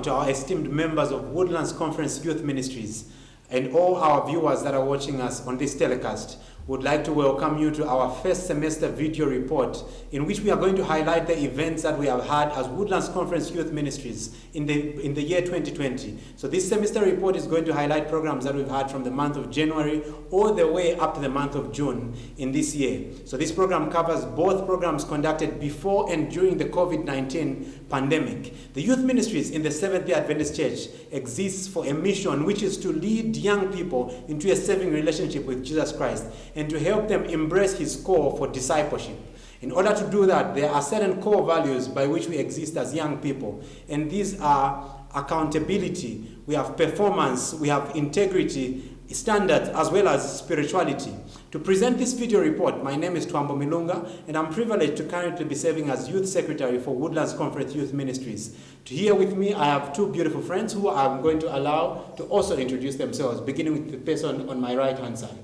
to our esteemed members of Woodlands Conference Youth Ministries and all our viewers that are watching us on this telecast. Would like to welcome you to our first semester video report, in which we are going to highlight the events that we have had as Woodlands Conference Youth Ministries in the year 2020. So this semester report is going to highlight programs that we've had from the month of January all the way up to the month of June in this year. So this program covers both programs conducted before and during the COVID-19 pandemic. The Youth Ministries in the Seventh-day Adventist Church exists for a mission, which is to lead young people into a saving relationship with Jesus Christ and to help them embrace his call for discipleship. In order to do that, there are certain core values by which we exist as young people, and these are accountability, we have performance, we have integrity, standards, as well as spirituality. To present this video report, my name is Twambo Milunga, and I'm privileged to currently be serving as Youth Secretary for Woodlands Conference Youth Ministries. Here with me, I have two beautiful friends who I'm going to allow to also introduce themselves, beginning with the person on my right-hand side.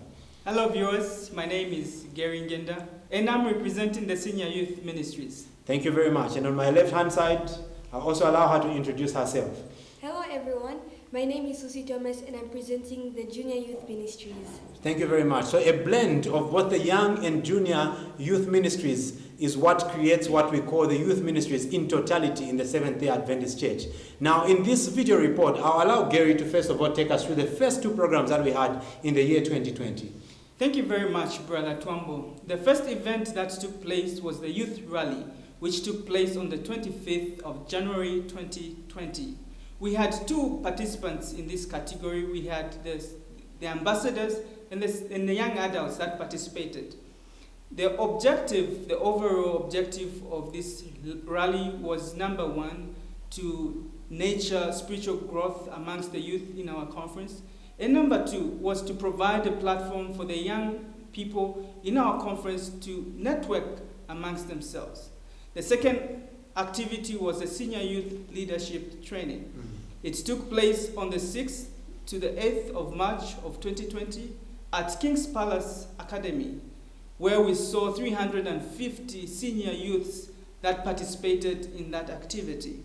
Hello viewers, my name is Gary Ngenda, and I'm representing the Senior Youth Ministries. Thank you very much. And on my left-hand side, I'll also allow her to introduce herself. Hello everyone, my name is Susie Thomas and I'm presenting the Junior Youth Ministries. Thank you very much. So a blend of both the young and junior youth ministries is what creates what we call the youth ministries in totality in the Seventh-day Adventist Church. Now in this video report, I'll allow Gary to first of all take us through the first two programs that we had in the year 2020. Thank you very much, Brother Twambo. The first event that took place was the Youth Rally, which took place on the 25th of January 2020. We had two participants in this category. We had the ambassadors and the young adults that participated. The overall objective of this rally was, number one, to nurture spiritual growth amongst the youth in our conference. And number two was to provide a platform for the young people in our conference to network amongst themselves. The second activity was a senior youth leadership training. It took place on the 6th to the 8th of March of 2020 at King's Palace Academy, where we saw 350 senior youths that participated in that activity.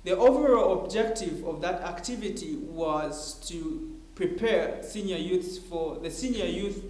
The overall objective of that activity was to prepare senior youths for the senior youth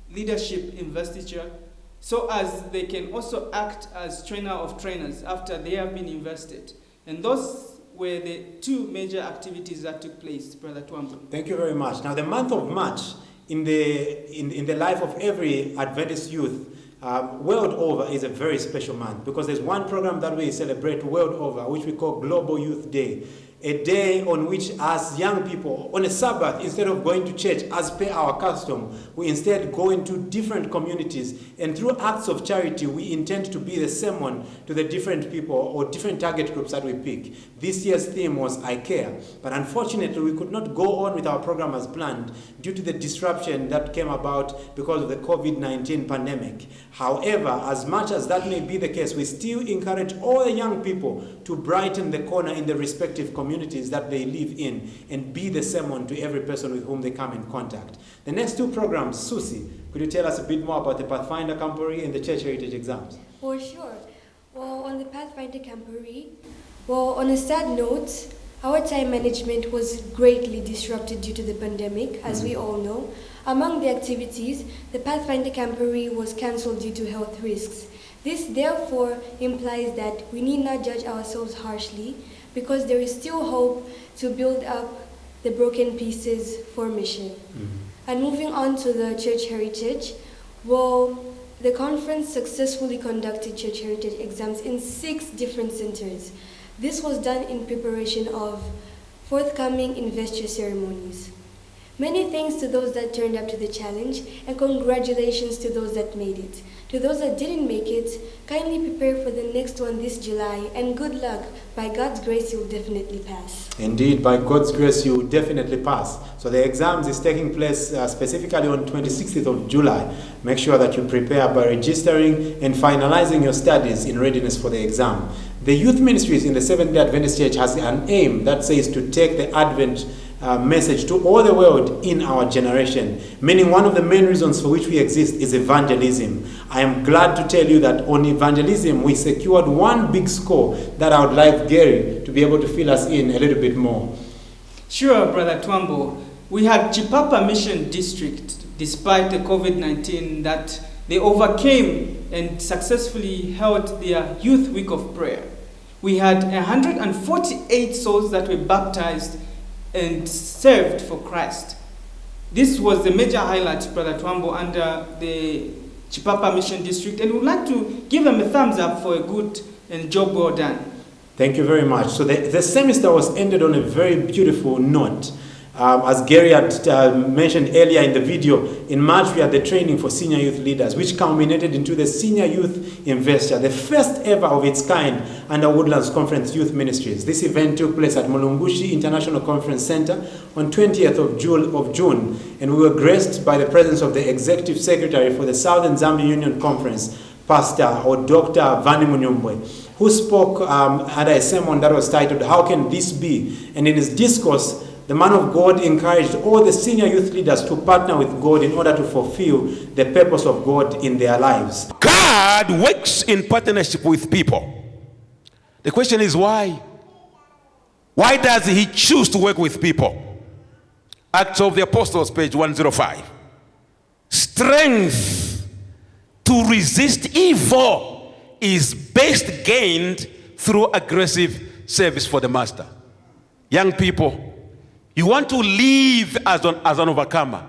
leadership investiture, so as they can also act as trainer of trainers after they have been invested. And those were the two major activities that took place, Brother Twambo. Thank you very much. Now the month of March in the life of every Adventist youth world over is a very special month, because there's one program that we celebrate world over, which we call Global Youth Day. A day on which, as young people, on a Sabbath, instead of going to church as per our custom, we instead go into different communities, and through acts of charity, we intend to be the sermon to the different people or different target groups that we pick. This year's theme was I Care, but unfortunately, we could not go on with our program as planned due to the disruption that came about because of the COVID-19 pandemic. However, as much as that may be the case, we still encourage all the young people to brighten the corner in the respective communities that they live in and be the sermon to every person with whom they come in contact. The next two programs, Susie, could you tell us a bit more about the Pathfinder Camporee and the Church Heritage Exams? For sure. Well, on the Pathfinder Camporee, on a sad note, our time management was greatly disrupted due to the pandemic, as we all know. Among the activities, the Pathfinder Camporee was cancelled due to health risks. This therefore implies that we need not judge ourselves harshly, because there is still hope to build up the broken pieces for mission. And moving on to the Church Heritage, the conference successfully conducted Church Heritage exams in 6 different centers. This was done in preparation of forthcoming investiture ceremonies. Many thanks to those that turned up to the challenge, and congratulations to those that made it. To those that didn't make it, kindly prepare for the next one this July, and good luck. By God's grace, you'll definitely pass. Indeed, by God's grace, you will definitely pass. So the exams is taking place specifically on 26th of July. Make sure that you prepare by registering and finalizing your studies in readiness for the exam. The Youth Ministries in the Seventh-day Adventist Church has an aim that says to take the Advent message to all the world in our generation. Meaning one of the main reasons for which we exist is evangelism. I am glad to tell you that on evangelism we secured one big score that I would like Gary to be able to fill us in a little bit more. Sure, Brother Twambo. We had Chipapa Mission District, despite the COVID-19, that they overcame and successfully held their Youth Week of Prayer. We had 148 souls that were baptized and served for Christ. This was the major highlight, Brother Twambo, under the Chipapa Mission District, and we would like to give them a thumbs up for a good and job well done. Thank you very much. So the semester was ended on a very beautiful note. As Gary had mentioned earlier in the video, in March we had the training for senior youth leaders, which culminated into the Senior Youth Investor, the first ever of its kind under Woodlands Conference Youth Ministries. This event took place at Mulungushi International Conference Center on 20th of June, and we were graced by the presence of the Executive Secretary for the Southern Zambia Union Conference, Pastor or Dr. Vani Munyumbwe, who spoke at a sermon that was titled, "How Can This Be?" And in his discourse, the man of God encouraged all the senior youth leaders to partner with God in order to fulfill the purpose of God in their lives. God works in partnership with people. The question is why? Why does he choose to work with people? Acts of the Apostles, page 105. Strength to resist evil is best gained through aggressive service for the master. Young people, you want to live as an overcomer.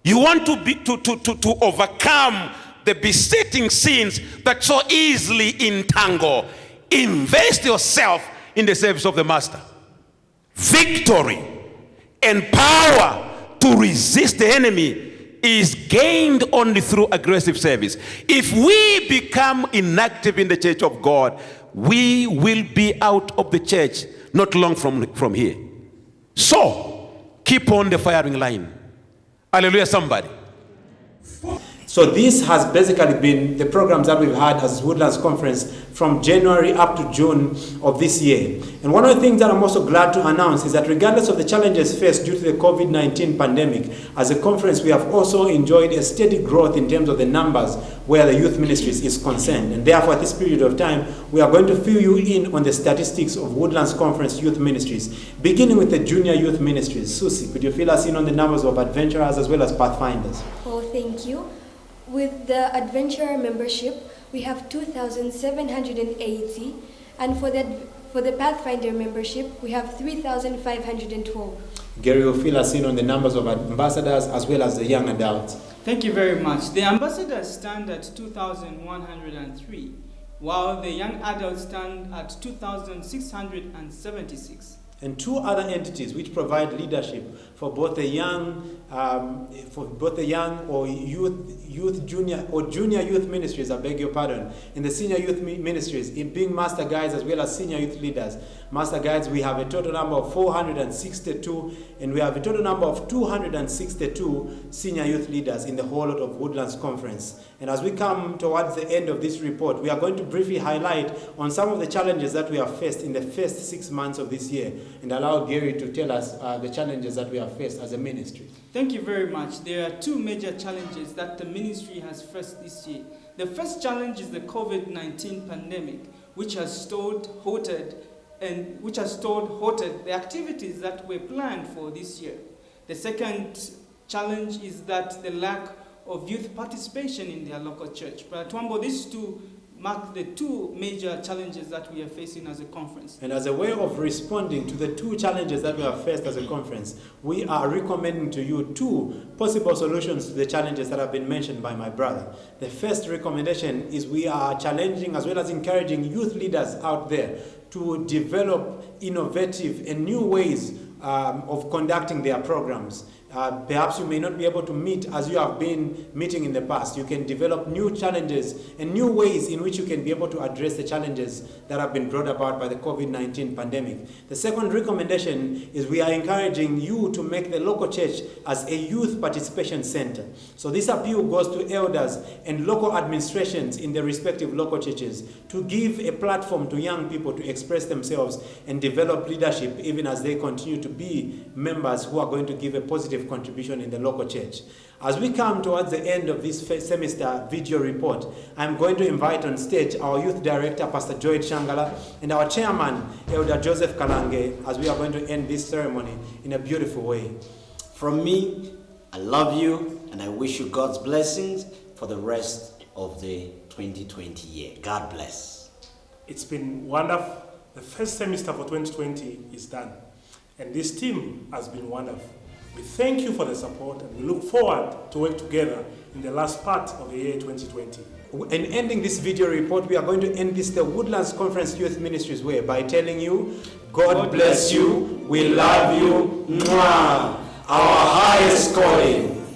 You want to overcome the besetting sins that so easily entangle. Invest yourself in the service of the master. Victory and power to resist the enemy is gained only through aggressive service. If we become inactive in the church of God, we will be out of the church not long from here. So, keep on the firing line. Hallelujah, somebody. So this has basically been the programs that we've had as Woodlands Conference from January up to June of this year. And one of the things that I'm also glad to announce is that regardless of the challenges faced due to the COVID-19 pandemic, as a conference we have also enjoyed a steady growth in terms of the numbers where the youth ministries is concerned. And therefore at this period of time, we are going to fill you in on the statistics of Woodlands Conference Youth Ministries, beginning with the junior youth ministries. Susie, could you fill us in on the numbers of adventurers as well as pathfinders? Oh, thank you. With the adventurer membership, we have 2,780, and for the Pathfinder membership, we have 3,512. Gary will fill us in on the numbers of ambassadors as well as the young adults. Thank you very much. The ambassadors stand at 2,103, while the young adults stand at 2,676. And two other entities which provide leadership for both the young or junior youth ministries, I beg your pardon, in the senior youth ministries, in being master guides as well as senior youth leaders. Master guides, we have a total number of 462, and we have a total number of 262 senior youth leaders in the whole lot of Woodlands Conference. And as we come towards the end of this report, we are going to briefly highlight on some of the challenges that we have faced in the first 6 months of this year, and allow Gary to tell us the challenges that we have faced as a ministry. Thank you very much. There are two major challenges that the ministry has faced this year. The first challenge is the COVID-19 pandemic, which has halted the activities that were planned for this year. The second challenge is that the lack of youth participation in their local church. But Twambo, these two mark the two major challenges that we are facing as a conference. And as a way of responding to the two challenges that we have faced as a conference, we are recommending to you two possible solutions to the challenges that have been mentioned by my brother. The first recommendation is we are challenging as well as encouraging youth leaders out there to develop innovative and new ways of conducting their programs. perhaps you may not be able to meet as you have been meeting in the past. You can develop new challenges and new ways in which you can be able to address the challenges that have been brought about by the COVID-19 pandemic. The second recommendation is we are encouraging you to make the local church as a youth participation center. So this appeal goes to elders and local administrations in the respective local churches to give a platform to young people to express themselves and develop leadership, even as they continue to be members who are going to give a positive contribution in the local church. As we come towards the end of this semester video report, I'm going to invite on stage our youth director, Pastor Joy Shangala, and our chairman, Elder Joseph Kalange, as we are going to end this ceremony in a beautiful way. From me, I love you and I wish you God's blessings for the rest of the 2020 year. God bless. It's been wonderful. The first semester for 2020 is done, and this team has been wonderful. We thank you for the support and we look forward to work together in the last part of the year 2020. In ending this video report, we are going to end this the Woodlands Conference Youth Ministries way by telling you, God bless you, we love you, mwah. Our highest calling